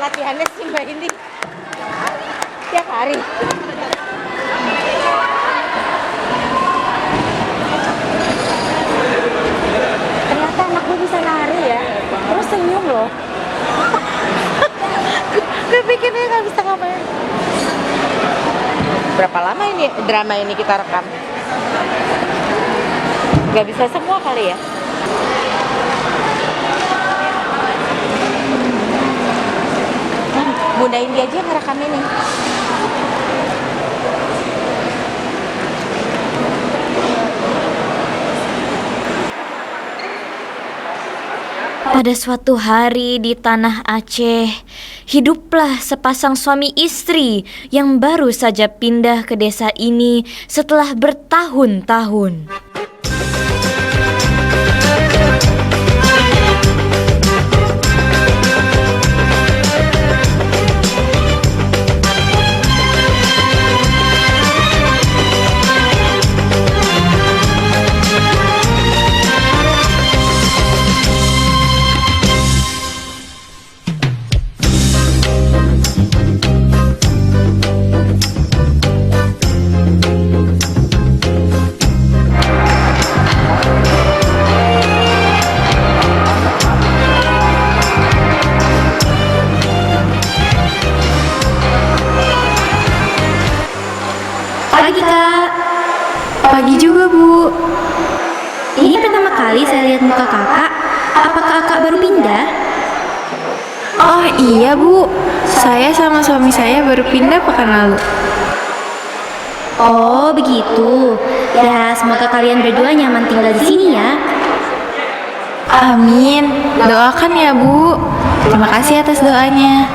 latihannya sih Mbak ini tiap hari. Ternyata anak gue bisa nari ya, terus senyum loh. Gue pikirnya nggak bisa ngapain. Berapa lama ini drama ini kita rekam? Gak bisa semua kali ya. Bunda Indi aja yang ngerekam ini. Pada suatu hari di tanah Aceh, hiduplah sepasang suami istri yang baru saja pindah ke desa ini setelah bertahun-tahun. Pagi Kak. Pagi juga Bu. Ini pertama kali saya lihat muka Kakak. Apakah Kakak baru pindah? Oh iya Bu, saya sama suami saya baru pindah pekan lalu. Oh begitu. Ya semoga kalian berdua nyaman tinggal di sini ya. Amin. Doakan ya Bu. Terima kasih atas doanya.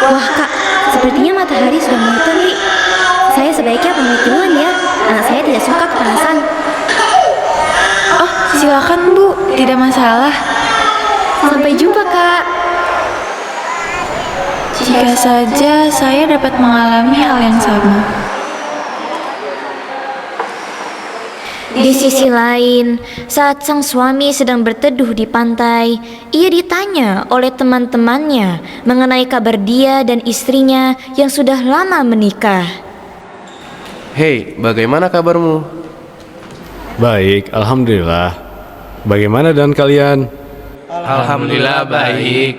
Wah Kak, sepertinya matahari sudah mulai terik. Saya sebaiknya pamit duluan ya. Anak saya tidak suka kepanasan. Oh silakan Bu, tidak masalah. Sampai jumpa Kak. Jika saja saya dapat mengalami hal yang sama. Di sisi lain, saat sang suami sedang berteduh di pantai, ia ditanya oleh teman-temannya mengenai kabar dia dan istrinya yang sudah lama menikah. Hei, bagaimana kabarmu? Baik, alhamdulillah. Bagaimana dengan kalian? Alhamdulillah baik.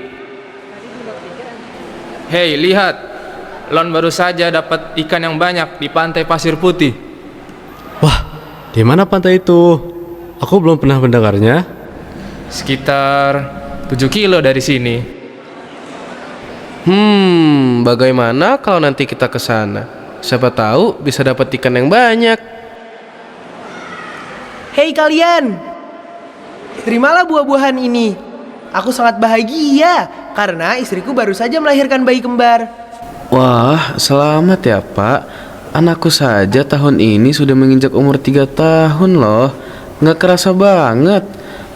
Hei, lihat. Lon baru saja dapat ikan yang banyak di pantai Pasir Putih. Wah, di mana pantai itu? Aku belum pernah mendengarnya. Sekitar 7 kilo dari sini. Bagaimana kalau nanti kita ke sana? Siapa tahu bisa dapat ikan yang banyak. Hei kalian, terimalah buah-buahan ini. Aku sangat bahagia karena istriku baru saja melahirkan bayi kembar. Wah, selamat ya Pak. Anakku saja tahun ini sudah menginjak umur 3 tahun loh. Nggak kerasa banget.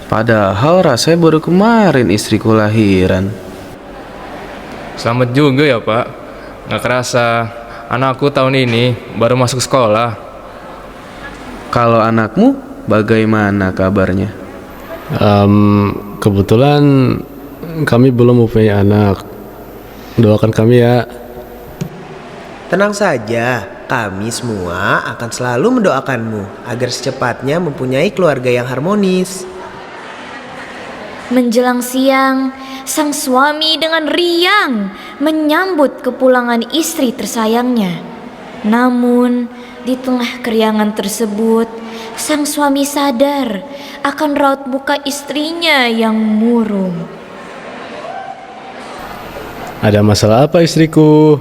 Padahal rasanya baru kemarin istriku lahiran. Selamat juga ya Pak. Nggak kerasa, anakku tahun ini baru masuk sekolah. Kalau anakmu, bagaimana kabarnya? Kebetulan kami belum mempunyai anak. Doakan kami ya. Tenang saja, kami semua akan selalu mendoakanmu agar secepatnya mempunyai keluarga yang harmonis. Menjelang siang, sang suami dengan riang menyambut kepulangan istri tersayangnya. Namun, di tengah keriangan tersebut, sang suami sadar akan raut muka istrinya yang murung. Ada masalah apa istriku?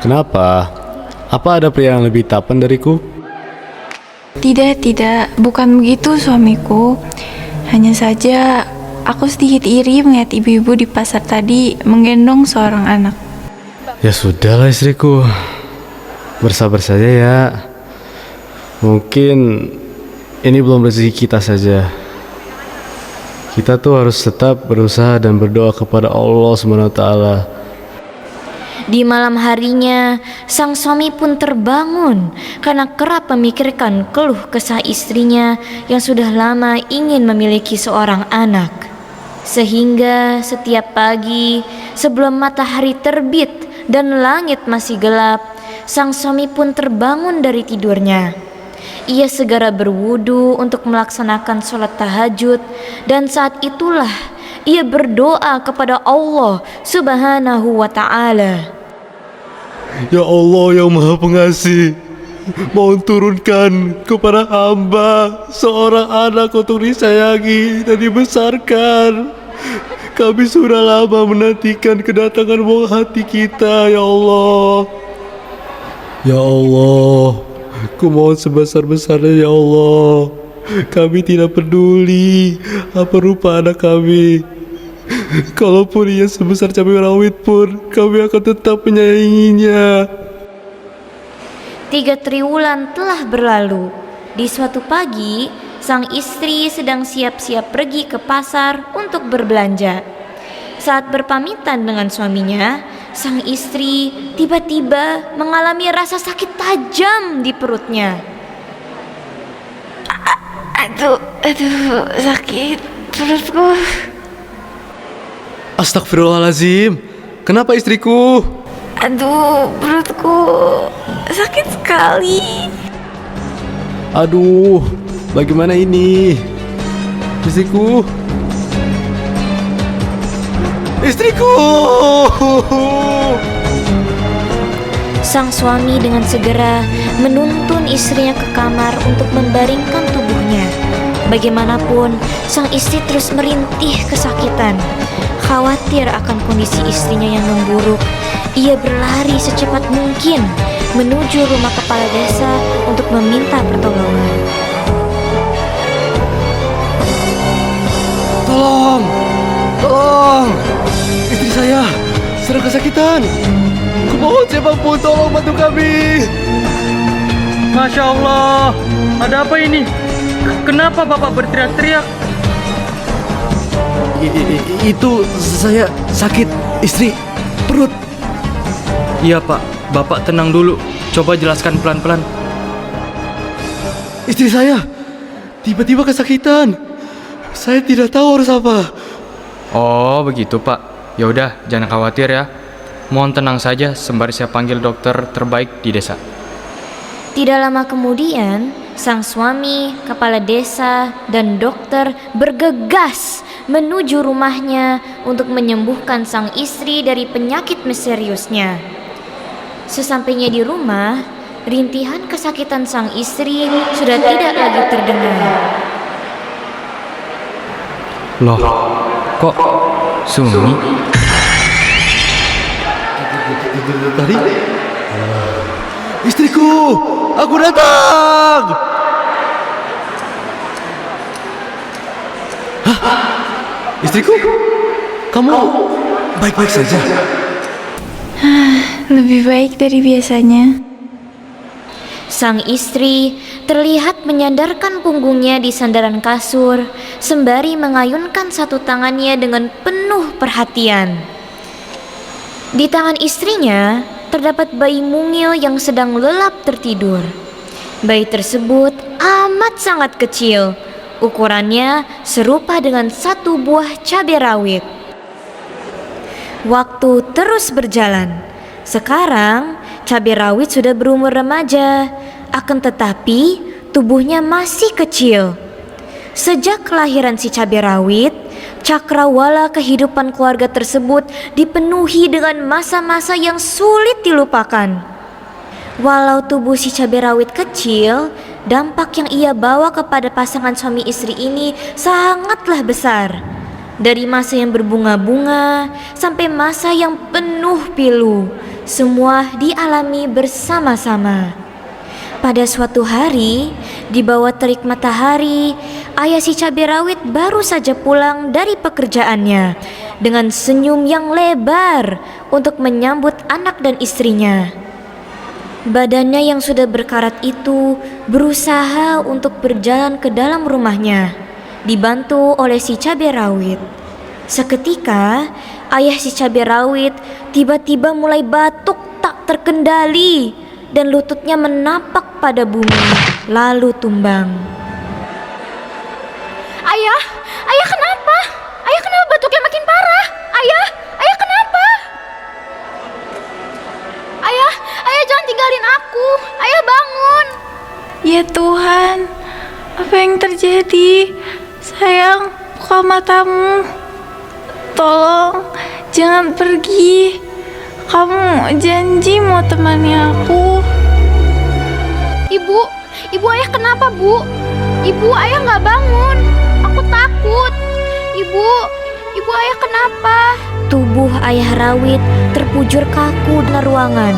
Kenapa? Apa ada pria yang lebih tampan dariku? Tidak, bukan begitu suamiku. Hanya saja aku sedikit iri melihat ibu-ibu di pasar tadi menggendong seorang anak. Ya sudahlah istriku. Bersabar saja ya. Mungkin ini belum rezeki kita saja. Kita tuh harus tetap berusaha dan berdoa kepada Allah SWT. Di malam harinya, sang suami pun terbangun karena kerap memikirkan keluh kesah istrinya yang sudah lama ingin memiliki seorang anak. Sehingga setiap pagi sebelum matahari terbit dan langit masih gelap, sang suami pun terbangun dari tidurnya. Ia segera berwudu untuk melaksanakan sholat tahajud, dan saat itulah ia berdoa kepada Allah Subhanahu wa Ta'ala. Ya Allah yang Maha Pengasih, mohon turunkan kepada hamba seorang anak untuk disayangi dan dibesarkan. Kami sudah lama menantikan kedatangan buah hati kita, ya Allah. Ya Allah, ku mohon sebesar-besarnya ya Allah. Kami tidak peduli apa rupa anak kami. Kalaupun ia sebesar cabai rawit pun, kami akan tetap menyayanginya. 3 triwulan telah berlalu. Di suatu pagi, sang istri sedang siap-siap pergi ke pasar untuk berbelanja. Saat berpamitan dengan suaminya, sang istri tiba-tiba mengalami rasa sakit tajam di perutnya. Aduh, sakit perutku. Astagfirullahalazim. Kenapa istriku? Aduh, perutku sakit sekali. Aduh, bagaimana ini? Istriku. Istriku. Sang suami dengan segera menuntun istrinya ke kamar untuk membaringkan tubuhnya. Bagaimanapun, sang istri terus merintih kesakitan. Khawatir akan kondisi istrinya yang memburuk, ia berlari secepat mungkin menuju rumah kepala desa untuk meminta pertolongan. Tolong! Istri saya sedang kesakitan. Kumohon siapapun tolong bantu kami. Masya Allah, ada apa ini? Kenapa Bapak berteriak-teriak? Itu saya sakit, istri, perut. Iya Pak, Bapak tenang dulu. Coba jelaskan pelan-pelan. Istri saya tiba-tiba kesakitan. Saya tidak tahu harus apa. Oh begitu Pak. Ya udah, jangan khawatir ya. Mohon tenang saja sembari saya panggil dokter terbaik di desa. Tidak lama kemudian, sang suami, kepala desa, dan dokter bergegas menuju rumahnya untuk menyembuhkan sang istri dari penyakit misteriusnya. Sesampainya di rumah, rintihan kesakitan sang istri sudah tidak lagi terdengar. Loh, kok Sumi? Tadi istriku, aku datang. Hah? Istriku? kamu baik-baik saja? Lebih baik dari biasanya. Sang istri terlihat menyandarkan punggungnya di sandaran kasur sembari mengayunkan satu tangannya dengan penuh perhatian. Di tangan istrinya terdapat bayi mungil yang sedang lelap tertidur. Bayi tersebut amat sangat kecil. Ukurannya serupa dengan satu buah cabai rawit. Waktu terus berjalan. Sekarang cabai rawit sudah berumur remaja, akan tetapi tubuhnya masih kecil. Sejak kelahiran si cabai rawit, cakrawala kehidupan keluarga tersebut dipenuhi dengan masa-masa yang sulit dilupakan. Walau tubuh si cabai rawit kecil, dampak yang ia bawa kepada pasangan suami istri ini sangatlah besar. Dari masa yang berbunga-bunga sampai masa yang penuh pilu, semua dialami bersama-sama. Pada suatu hari, di bawah terik matahari, ayah si cabai rawit baru saja pulang dari pekerjaannya dengan senyum yang lebar untuk menyambut anak dan istrinya. Badannya yang sudah berkarat itu berusaha untuk berjalan ke dalam rumahnya, dibantu oleh si cabai rawit. Seketika, ayah si cabai rawit tiba-tiba mulai batuk tak terkendali dan lututnya menapak pada bumi, lalu tumbang. Ayah, ayah kenapa? Ayah kenapa batuknya makin parah? Ayah, ayah kenapa? Ayah jangan tinggalin aku. Ayah bangun. Ya Tuhan, apa yang terjadi? Sayang, buka matamu. Tolong, jangan pergi. Kamu janji mau temani aku. Ibu ayah kenapa, Bu? Ibu ayah nggak bangun. Aku takut. Ibu ayah kenapa? Tubuh ayah rawit terpujur kaku dalam ruangan,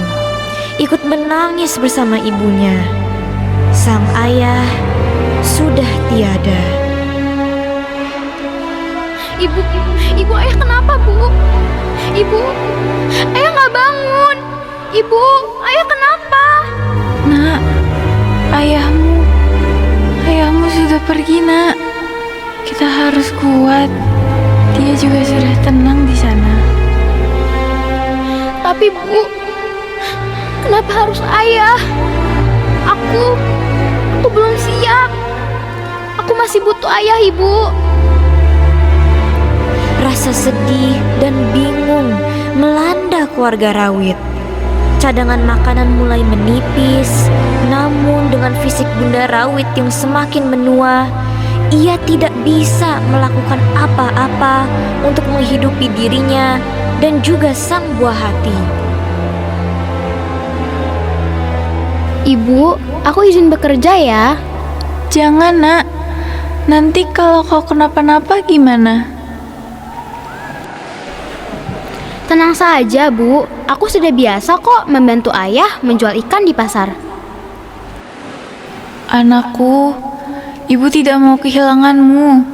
ikut menangis bersama ibunya. Sang ayah sudah tiada. Ibu ayah kenapa, Bu? Ibu ayah nggak bangun. Ibu ayah kenapa? Nak, ayahmu sudah pergi, Nak. Kita harus kuat. Dia juga sudah tenang di sana. Tapi Bu, kenapa harus ayah? Aku belum siap. Aku masih butuh ayah, Ibu. Rasa sedih dan bingung melanda keluarga rawit. Cadangan makanan mulai menipis, namun dengan fisik Bunda Rawit yang semakin menua, ia tidak bisa melakukan apa-apa untuk menghidupi dirinya dan juga sang buah hati. Ibu, aku izin bekerja ya. Jangan, Nak. Nanti kalau kau kenapa-napa gimana? Tenang saja, Bu. Aku sudah biasa kok membantu ayah menjual ikan di pasar. Anakku, ibu tidak mau kehilanganmu.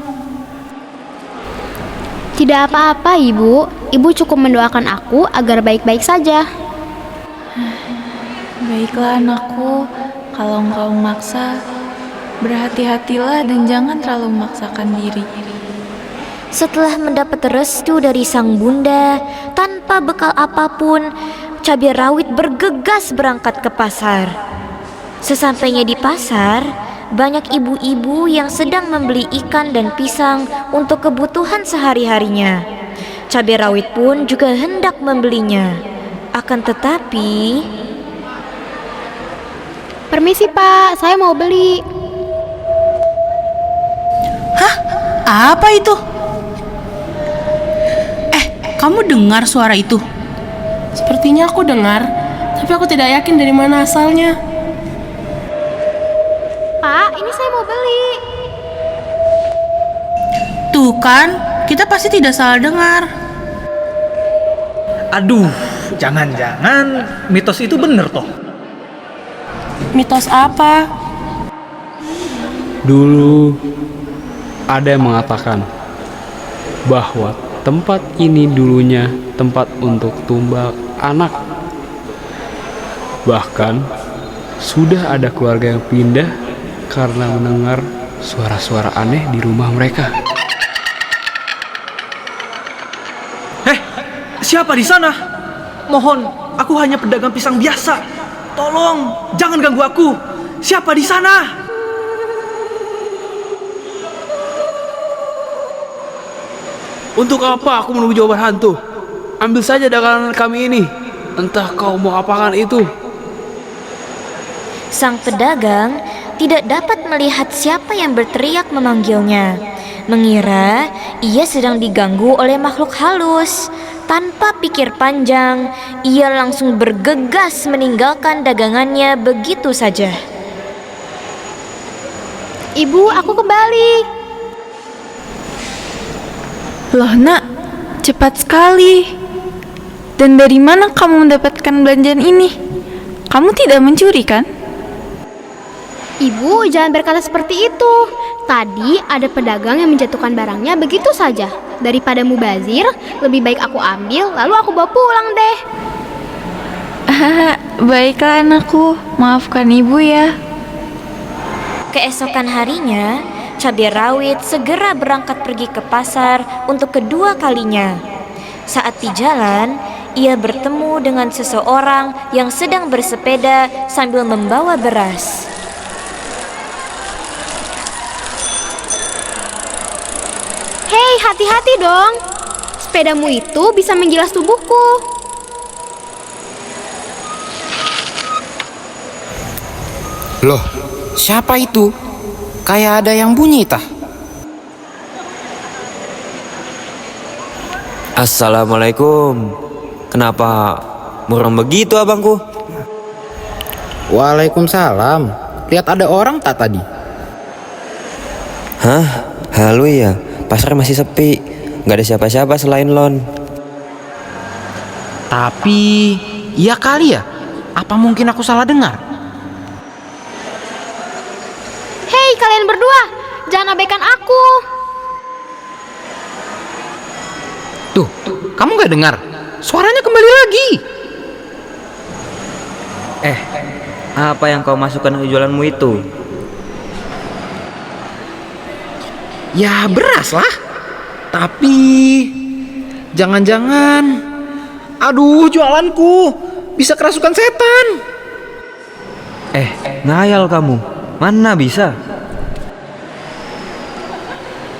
Tidak apa-apa, Ibu. Ibu cukup mendoakan aku agar baik-baik saja. Baiklah anakku, kalau engkau memaksa, berhati-hatilah dan jangan terlalu memaksakan diri. Setelah mendapat restu dari sang bunda, tanpa bekal apapun, cabai rawit bergegas berangkat ke pasar. Sesampainya di pasar, banyak ibu-ibu yang sedang membeli ikan dan pisang untuk kebutuhan sehari-harinya. Cabai rawit pun juga hendak membelinya. Akan tetapi... Permisi, Pak. Saya mau beli. Hah? Apa itu? Kamu dengar suara itu? Sepertinya aku dengar, tapi aku tidak yakin dari mana asalnya. Pak, ini saya mau beli. Tuh kan, kita pasti tidak salah dengar. Aduh, jangan-jangan mitos itu bener toh. Mitos apa? Dulu ada yang mengatakan bahwa tempat ini dulunya tempat untuk tumbal anak. Bahkan sudah ada keluarga yang pindah karena mendengar suara-suara aneh di rumah mereka. Siapa di sana? Mohon, aku hanya pedagang pisang biasa. Tolong, jangan ganggu aku. Siapa di sana? Untuk apa aku menunggu jawaban hantu? Ambil saja dagangan kami ini. Entah kau mau apakan itu. Sang pedagang tidak dapat melihat siapa yang berteriak memanggilnya. Mengira ia sedang diganggu oleh makhluk halus. Tanpa pikir panjang, ia langsung bergegas meninggalkan dagangannya begitu saja. Ibu, aku kembali. Loh nak, cepat sekali. Dan dari mana kamu mendapatkan belanjaan ini? Kamu tidak mencuri kan? Ibu, jangan berkata seperti itu. Tadi ada pedagang yang menjatuhkan barangnya begitu saja. Daripada mubazir, lebih baik aku ambil lalu aku bawa pulang deh. Baiklah anakku, maafkan ibu ya. Keesokan harinya, cabai rawit segera berangkat pergi ke pasar untuk kedua kalinya. Saat di jalan, ia bertemu dengan seseorang yang sedang bersepeda sambil membawa beras. Hei, hati-hati dong. Sepedamu itu bisa menggilas tubuhku. Loh, siapa itu? Kayak ada yang bunyi tah. Assalamualaikum. Kenapa murung begitu abangku? Waalaikumsalam. Lihat ada orang tak tadi? Hah? Halo ya, pasar masih sepi. Gak ada siapa-siapa selain Lon. Tapi, iya kali ya? Apa mungkin aku salah dengar? Hei kalian berdua, jangan abaikan aku. Tuh, kamu gak dengar? Suaranya kembali lagi. Apa yang kau masukkan ke jualanmu itu? Ya beras lah. Tapi jangan-jangan, aduh jualanku bisa kerasukan setan. Ngayal kamu. Mana bisa?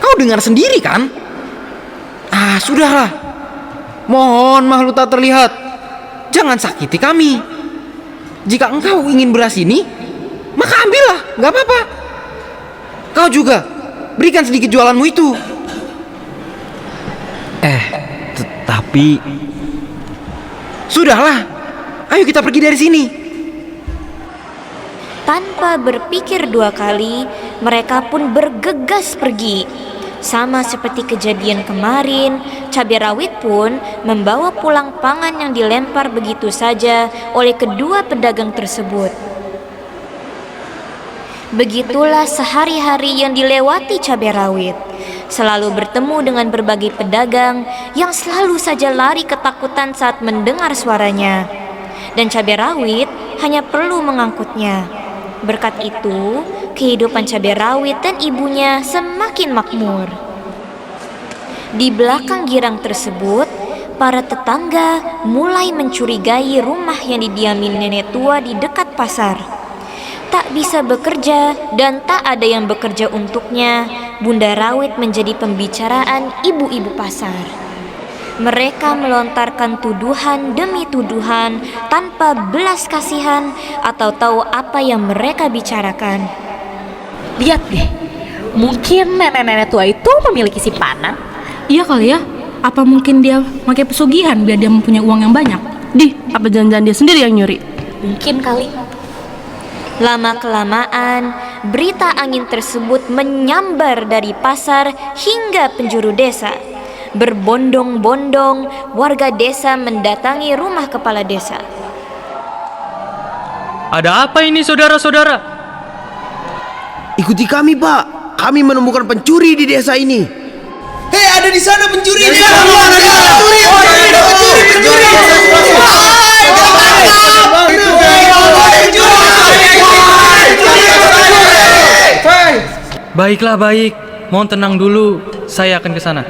Kau dengar sendiri kan? Sudahlah. Mohon makhluk tak terlihat, jangan sakiti kami. Jika engkau ingin beras ini, maka ambillah, gak apa-apa. Kau juga berikan sedikit jualanmu itu. Tapi sudahlah, ayo kita pergi dari sini. Tanpa berpikir dua kali, mereka pun bergegas pergi. Sama seperti kejadian kemarin, cabai rawit pun membawa pulang pangan yang dilempar begitu saja oleh kedua pedagang tersebut. Begitulah sehari-hari yang dilewati cabai rawit. Selalu bertemu dengan berbagai pedagang yang selalu saja lari ketakutan saat mendengar suaranya. Dan cabai rawit hanya perlu mengangkutnya. Berkat itu, kehidupan cabai rawit dan ibunya semakin makmur. Di belakang girang tersebut, para tetangga mulai mencurigai rumah yang didiami nenek tua di dekat pasar. Tak bisa bekerja dan tak ada yang bekerja untuknya, Bunda Rawit menjadi pembicaraan ibu-ibu pasar. Mereka melontarkan tuduhan demi tuduhan tanpa belas kasihan atau tahu apa yang mereka bicarakan. Lihat deh, mungkin nenek-nenek tua itu memiliki simpanan. Iya kali ya. Apa mungkin dia pakai pesugihan biar dia mempunyai uang yang banyak? Apa jangan-jangan dia sendiri yang nyuri? Mungkin kali. Lama-kelamaan, berita angin tersebut menyambar dari pasar hingga penjuru desa. Berbondong-bondong, warga desa mendatangi rumah kepala desa. Ada apa ini saudara-saudara? Ikuti kami, Pak. Kami menemukan pencuri di desa ini. Hei ada di sana pencuri. Baiklah, baik. Mohon tenang dulu. Saya akan ke sana.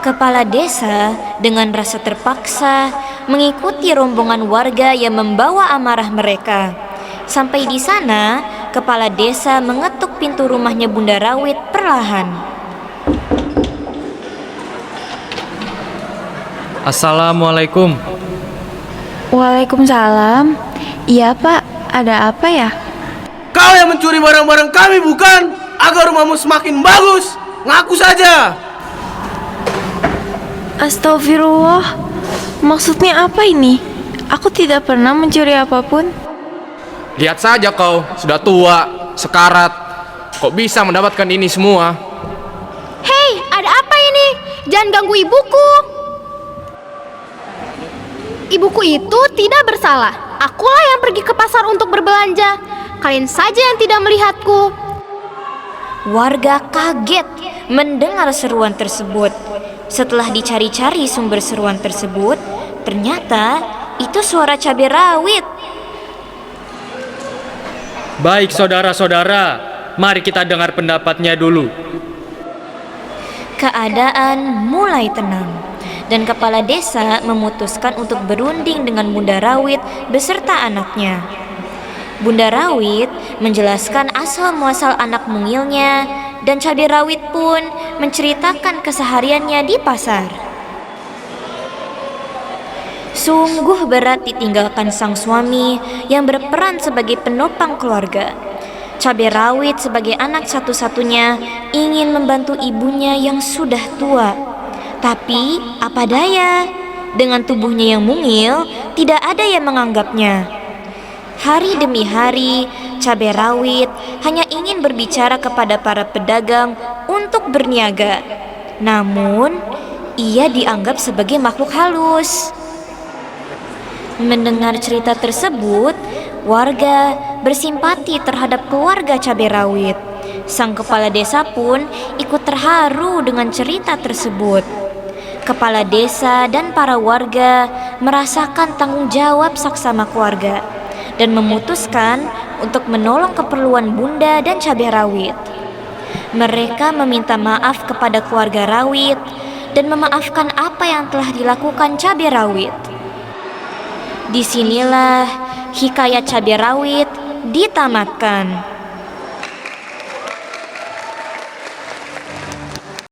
Kepala desa dengan rasa terpaksa mengikuti rombongan warga yang membawa amarah mereka. Sampai di sana, kepala desa mengetuk pintu rumahnya Bunda Rawit perlahan. Assalamualaikum. Waalaikumsalam. Iya Pak, ada apa ya? Kau yang mencuri barang-barang kami bukan? Agar rumahmu semakin bagus. Ngaku saja. Astagfirullah. Maksudnya apa ini? Aku tidak pernah mencuri apapun. Lihat saja kau, sudah tua, sekarat. Kok bisa mendapatkan ini semua? Hei, ada apa ini? Jangan ganggu ibuku. Ibuku itu tidak bersalah. Akulah yang pergi ke pasar untuk berbelanja. Kalian saja yang tidak melihatku. Warga kaget mendengar seruan tersebut. Setelah dicari-cari sumber seruan tersebut, ternyata itu suara cabai rawit. Baik saudara-saudara, mari kita dengar pendapatnya dulu. Keadaan mulai tenang dan kepala desa memutuskan untuk berunding dengan Bunda Rawit beserta anaknya. Bunda Rawit menjelaskan asal-muasal anak mungilnya dan cabai rawit pun menceritakan kesehariannya di pasar. Sungguh berat ditinggalkan sang suami yang berperan sebagai penopang keluarga. Cabai rawit sebagai anak satu-satunya ingin membantu ibunya yang sudah tua. Tapi apa daya, dengan tubuhnya yang mungil, tidak ada yang menganggapnya. Hari demi hari, cabai rawit hanya ingin berbicara kepada para pedagang untuk berniaga. Namun, ia dianggap sebagai makhluk halus. Mendengar cerita tersebut, warga bersimpati terhadap keluarga cabai rawit. Sang kepala desa pun ikut terharu dengan cerita tersebut. Kepala desa dan para warga merasakan tanggung jawab saksama keluarga dan memutuskan untuk menolong keperluan Bunda dan cabai rawit. Mereka meminta maaf kepada keluarga rawit dan memaafkan apa yang telah dilakukan cabai rawit. Disinilah hikayat cabai rawit ditamatkan.